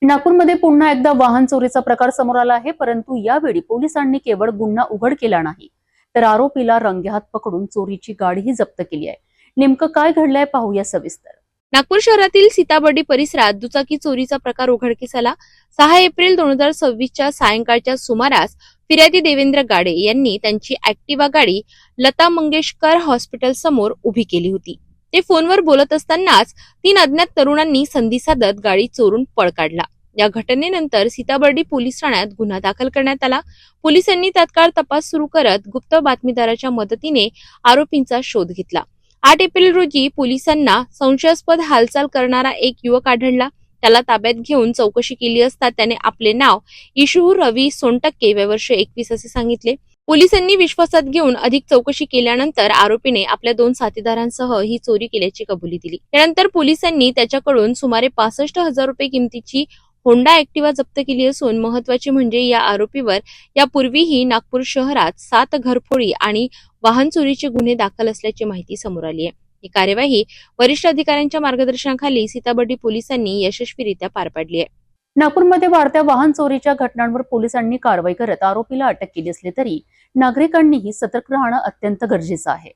नागपूरमध्ये पुन्हा एकदा वाहन चोरीचा प्रकार समोर आला आहे, परंतु यावेळी पोलिसांनी केवळ गुन्हा उघड केला नाही, तर आरोपीला रंगेहात पकडून चोरीची गाडीही जप्त केली आहे. नेमकं काय घडलंय पाहूया सविस्तर. नागपूर शहरातील सीताबर्डी परिसरात दुचाकी चोरीचा प्रकार उघडकीस आला. 6 एप्रिल 2026च्या सायंकाळच्या सुमारास फिर्यादी देवेंद्र गाडे यांनी त्यांची ऍक्टिवा गाडी लता मंगेशकर हॉस्पिटल समोर उभी केली होती. ते फोनवर बोलत असतानाच 3 अज्ञात तरुणांनी संधी साधत गाडी चोरून पळ काढला. या घटनेनंतर सीताबर्डी पोलीस ठाण्यात गुन्हा दाखल करण्यात आला. पोलिसांनी तात्काळ तपास सुरू करत गुप्त बातमीदाराच्या मदतीने आरोपींचा शोध घेतला. 8 एप्रिल रोजी पोलिसांना संशयास्पद हालचाल करणारा एक युवक आढळला. त्याला ताब्यात घेऊन चौकशी केली असता त्याने आपले नाव इशू रवी सोनटक्के वय वर्ष 21 असे सांगितले. पोलिसांनी विश्वासात घेऊन अधिक चौकशी केल्यानंतर आरोपीने आपल्या 2 साथीदारांसह ही चोरी केल्याची कबुली दिली. त्यानंतर पोलिसांनी त्याच्याकडून सुमारे 65,000 रुपये किमतीची होंडा ऍक्टिवा जप्त केली असून महत्वाचे म्हणजे या आरोपीवर यापूर्वीही नागपूर शहरात 7 घरफोडी आणि वाहन चोरीचे गुन्हे दाखल असल्याची माहिती समोर आली आहे. ही कार्यवाही वरिष्ठ अधिकाऱ्यांच्या मार्गदर्शनाखाली सीताबर्डी पोलिसांनी यशस्वीरित्या पार पाडली आहे. नागपूरमध्ये वाढत्या वाहन चोरीच्या घटनांवर पोलिसांनी कारवाई करत आरोपीला अटक केली असली तरी नागरिकांनीही सतर्क राहणं अत्यंत गरजेचं आहे.